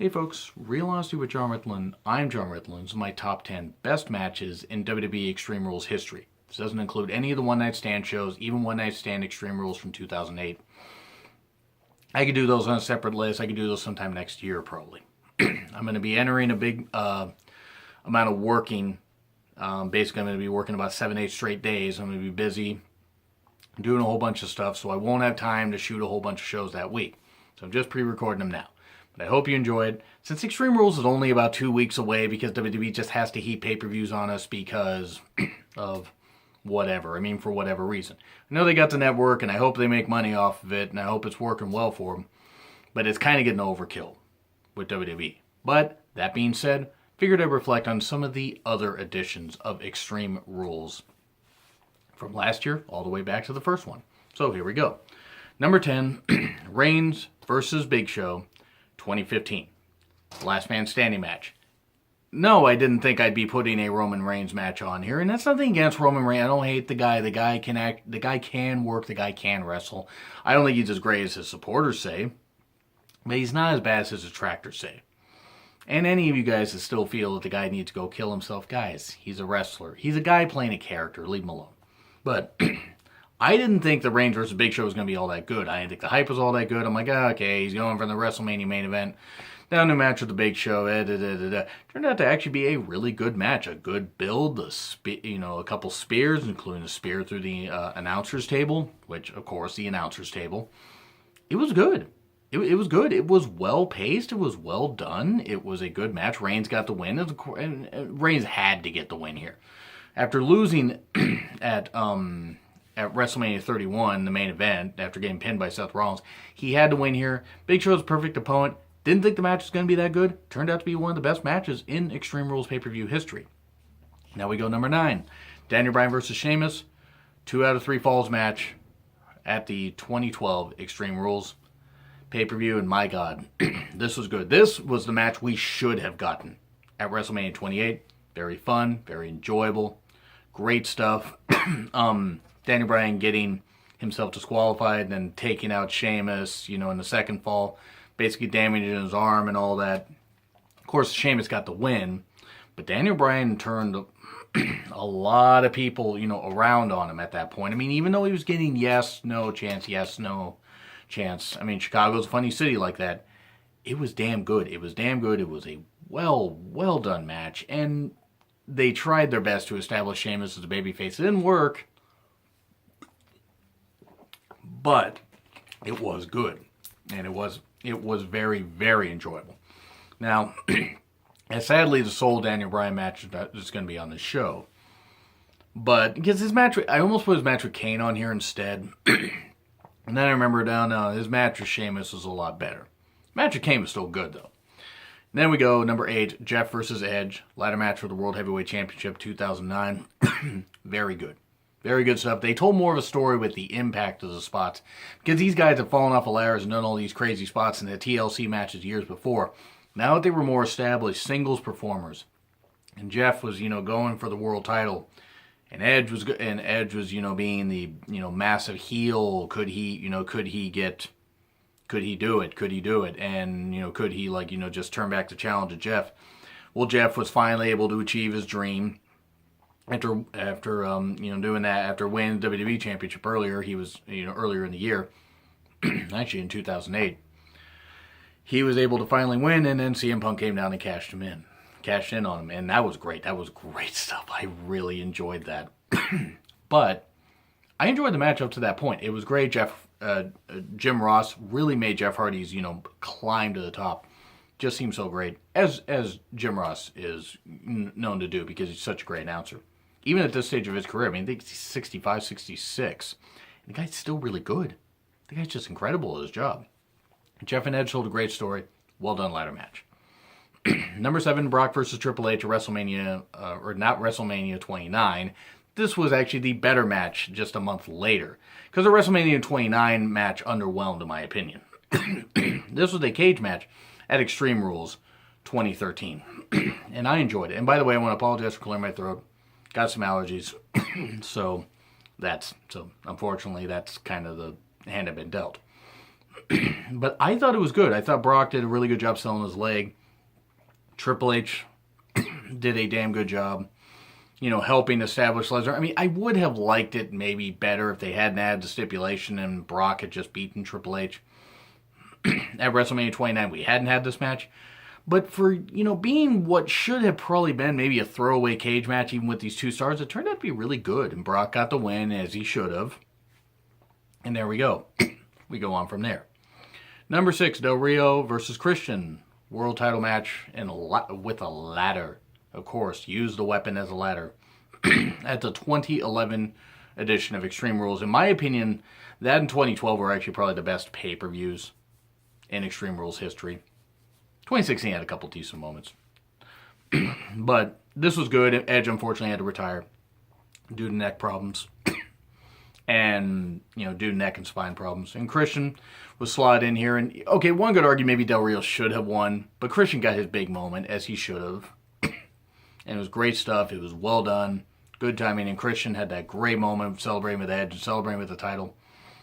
Hey folks, Real Honesty with John Ritland. I'm John Ritland. This is my top 10 best matches in WWE Extreme Rules history. This doesn't include any of the One Night Stand shows, even One Night Stand Extreme Rules from 2008. I could do those on a separate list. I could do those sometime next year, probably. I'm going to be entering a big amount of working. Basically, I'm going to be working about 7-8 straight days. I'm going to be busy doing a whole bunch of stuff, so I won't have time to shoot a whole bunch of shows that week. So I'm just pre-recording them now. But I hope you enjoyed. Since Extreme Rules is only about 2 weeks away because WWE just has to heap pay-per-views on us because of whatever. I mean, for whatever reason. I know they got the network, and I hope they make money off of it, and I hope it's working well for them. But it's kind of getting overkill with WWE. But, that being said, figured I'd reflect on some of the other editions of Extreme Rules from last year all the way back to the first one. So, here we go. Number 10, Reigns versus Big Show, 2015. Last man standing match. No, I didn't think I'd be putting a Roman Reigns match on here, and that's nothing against Roman Reigns. I don't hate the guy. The guy can act, the guy can work, the guy can wrestle. I don't think he's as great as his supporters say, but he's not as bad as his detractors say. And any of you guys that still feel that the guy needs to go kill himself, guys, he's a wrestler. He's a guy playing a character. Leave him alone. But I didn't think the Reigns versus Big Show was going to be all that good. I didn't think the hype was all that good. I'm like, okay, he's going from the WrestleMania main event down to a match with the Big Show. Turned out to actually be a really good match, a good build. A couple spears, including a spear through the announcer's table, which, of course, the announcer's table. It was good. It was good. It was well paced. It was well done. It was a good match. Reigns got the win, and Reigns had to get the win here after losing at WrestleMania 31, the main event, after getting pinned by Seth Rollins. He had to win here. Big Show's a perfect opponent. Didn't think the match was going to be that good. Turned out to be one of the best matches in Extreme Rules pay-per-view history. Now we go number 9. Daniel Bryan versus Sheamus. 2 out of 3 falls match at the 2012 Extreme Rules pay-per-view. And my God, this was good. This was the match we should have gotten at WrestleMania 28. Very fun, very enjoyable. Great stuff. Daniel Bryan getting himself disqualified and then taking out Sheamus, in the second fall, basically damaging his arm and all that. Of course, Sheamus got the win, but Daniel Bryan turned a lot of people, around on him at that point. I mean, even though he was getting yes, no chance, yes, no chance. I mean, Chicago's a funny city like that. It was damn good. It was damn good. It was a well done match, and they tried their best to establish Sheamus as a babyface. It didn't work, but it was good, and it was very, very enjoyable. Now, and sadly, the sole Daniel Bryan match is going to be on the show, but because his match, I almost put his match with Kane on here instead, and then I remember his match with Sheamus was a lot better. Match with Kane was still good though. Then we go, number 8, Jeff versus Edge. Ladder match for the World Heavyweight Championship 2009. Very good. Very good stuff. They told more of a story with the impact of the spots. Because these guys have fallen off of ladders and done all these crazy spots in the TLC matches years before. Now that they were more established singles performers. And Jeff was, going for the world title. And Edge was being the, massive heel. Could he do it? Could he do it? And, could he, just turn back the challenge at Jeff? Well, Jeff was finally able to achieve his dream after doing that, after winning the WWE Championship earlier. He was, earlier in the year, actually in 2008. He was able to finally win, and then CM Punk came down and cashed in on him, and that was great. That was great stuff. I really enjoyed that. But I enjoyed the match up to that point. It was great. Jim Ross really made Jeff Hardy's, climb to the top. Just seemed so great, as Jim Ross is known to do because he's such a great announcer. Even at this stage of his career, I mean, I think he's 65, 66. And the guy's still really good. The guy's just incredible at his job. Jeff and Edge told a great story. Well done ladder match. Number 7, Brock versus Triple H at WrestleMania, or not WrestleMania 29. This was actually the better match just a month later. Because the WrestleMania 29 match underwhelmed, in my opinion. This was a cage match at Extreme Rules 2013. And I enjoyed it. And by the way, I want to apologize for clearing my throat. Got some allergies. So unfortunately, that's kind of the hand I've been dealt. But I thought it was good. I thought Brock did a really good job selling his leg. Triple H did a damn good job, helping establish Lesnar. I mean, I would have liked it maybe better if they hadn't added the stipulation and Brock had just beaten Triple H. At WrestleMania 29, we hadn't had this match. But for, being what should have probably been maybe a throwaway cage match, even with these two stars, it turned out to be really good. And Brock got the win, as he should have. And there we go. We go on from there. Number 6, Del Rio versus Christian. World title match with a ladder. Of course, use the weapon as a ladder. At the 2011 edition of Extreme Rules. In my opinion, that and 2012 were actually probably the best pay-per-views in Extreme Rules history. 2016 had a couple decent moments. But this was good. Edge unfortunately had to retire due to neck problems. And, due to neck and spine problems. And Christian was slotted in here. And, okay, one could argue maybe Del Rio should have won. But Christian got his big moment, as he should have. And it was great stuff. It was well done. Good timing. And Christian had that great moment of celebrating with Edge and celebrating with the title.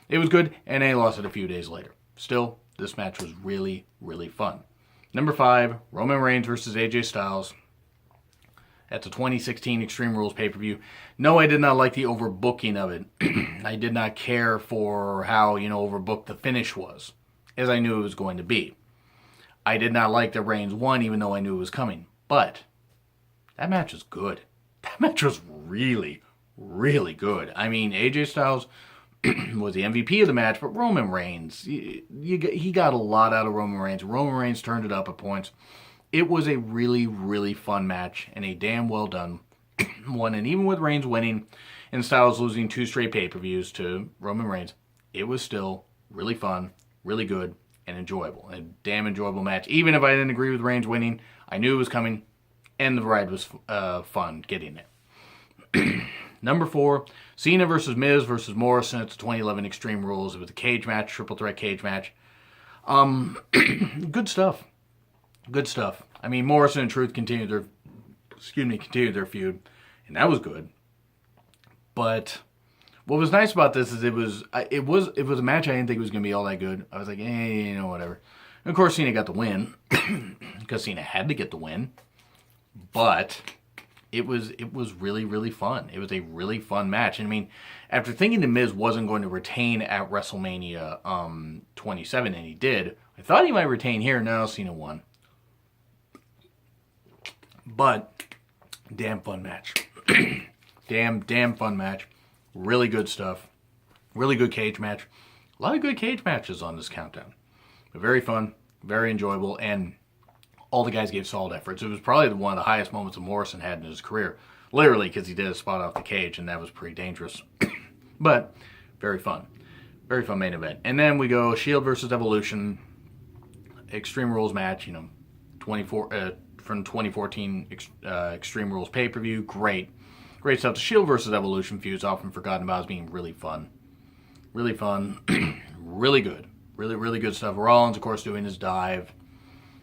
It was good. And then he lost it a few days later. Still, this match was really, really fun. Number 5, Roman Reigns versus AJ Styles at the 2016 Extreme Rules pay-per-view. No, I did not like the overbooking of it. I did not care for how, overbooked the finish was, as I knew it was going to be. I did not like that Reigns won, even though I knew it was coming. But that match was good. That match was really, really good. I mean, AJ Styles was the MVP of the match, but Roman Reigns, he got a lot out of Roman Reigns. Roman Reigns turned it up at points. It was a really, really fun match and a damn well done one. And even with Reigns winning and Styles losing 2 straight pay-per-views to Roman Reigns, it was still really fun, really good, and enjoyable. A damn enjoyable match. Even if I didn't agree with Reigns winning, I knew it was coming, and the ride was fun getting it. Number 4, Cena versus Miz versus Morrison at the 2011 Extreme Rules. It was a cage match, triple threat cage match. Good stuff. Good stuff. I mean, Morrison and Truth continued their feud, and that was good. But what was nice about this is it was a match I didn't think was going to be all that good. I was like, whatever. And of course, Cena got the win because Cena had to get the win. But it was really, really fun. It was a really fun match. And I mean, after thinking The Miz wasn't going to retain at WrestleMania 27, and he did, I thought he might retain here. No, Cena won. But damn fun match. damn fun match. Really good stuff. Really good cage match. A lot of good cage matches on this countdown. But very fun, very enjoyable, and all the guys gave solid efforts. It was probably one of the highest moments that Morrison had in his career. Literally, because he did a spot off the cage, and that was pretty dangerous. But very fun. Very fun main event. And then we go Shield versus Evolution. Extreme Rules match, 24 from 2014 Extreme Rules pay-per-view. Great stuff. The Shield versus Evolution feud is often forgotten about as being really fun. Really fun. Really good. Really, really good stuff. Rollins, of course, doing his dive.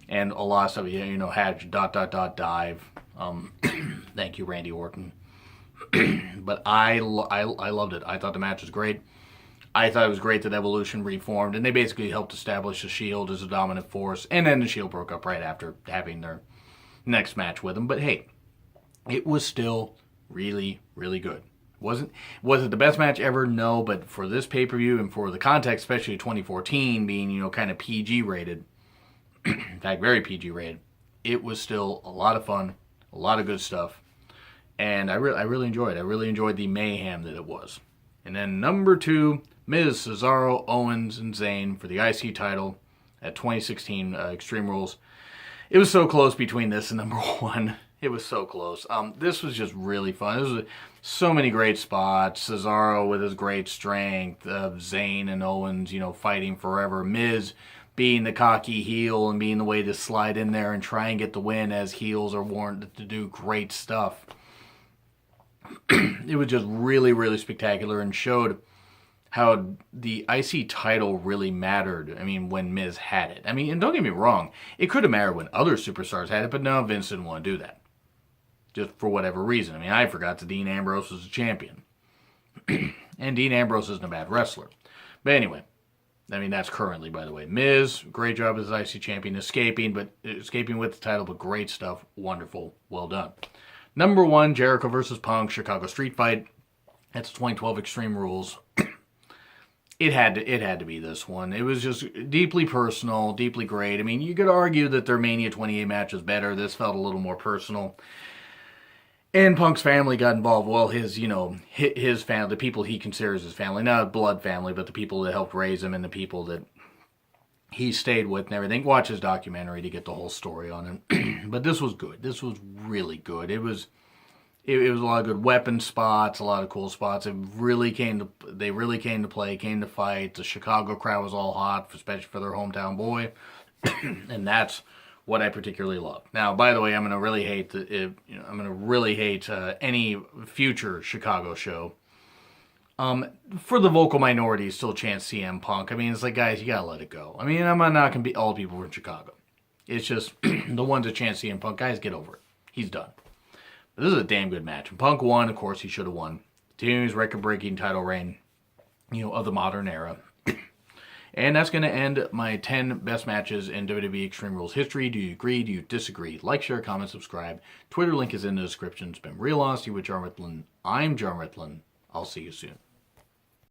And a lot of stuff, had ... dive. Thank you, Randy Orton. But I loved it. I thought the match was great. I thought it was great that Evolution reformed, and they basically helped establish the Shield as a dominant force. And then the Shield broke up right after having their next match with them. But hey, it was still really, really good. Was it the best match ever? No, but for this pay-per-view and for the context, especially 2014 being, kind of PG rated, in fact, very PG rated, it was still a lot of fun, a lot of good stuff, and I really enjoyed it. I really enjoyed the mayhem that it was. And then number 2, Miz, Cesaro, Owens, and Zayn for the IC title at 2016 Extreme Rules. It was so close between this and number 1. It was so close. This was just really fun. This was so many great spots. Cesaro with his great strength. Zayn and Owens, fighting forever. Miz being the cocky heel and being the way to slide in there and try and get the win as heels are warranted to do great stuff. It was just really, really spectacular and showed how the IC title really mattered. I mean, when Miz had it. I mean, and don't get me wrong, it could have mattered when other superstars had it, but no, Vince didn't want to do that. Just for whatever reason. I mean, I forgot that Dean Ambrose was a champion. And Dean Ambrose isn't a bad wrestler. But anyway, I mean, that's currently, by the way. Miz, great job as IC champion, escaping with the title, but great stuff. Wonderful. Well done. Number 1, Jericho versus Punk, Chicago Street Fight. That's 2012 Extreme Rules. It had to be this one. It was just deeply personal, deeply great. I mean, you could argue that their Mania 28 match was better. This felt a little more personal. And Punk's family got involved. Well, his family, the people he considers his family, not blood family, but the people that helped raise him and the people that he stayed with and everything. Watch his documentary to get the whole story on him. But this was good. This was really good. It was a lot of good weapon spots, a lot of cool spots. They really came to play, came to fight. The Chicago crowd was all hot, especially for their hometown boy. And that's what I particularly love. Now, by the way, I'm going to really hate any future Chicago show. For the vocal minority, still chant CM Punk. I mean, it's like, guys, you gotta let it go. I mean, I'm not going to be all people from Chicago. It's just the ones that chant CM Punk, guys, get over it. He's done. But this is a damn good match. And Punk won, of course, he should have won. Continues record-breaking title reign, of the modern era. And that's going to end my 10 best matches in WWE Extreme Rules history. Do you agree? Do you disagree? Like, share, comment, subscribe. Twitter link is in the description. It's been Real Honesty with John Ritlin. I'm John Ritlin. I'll see you soon.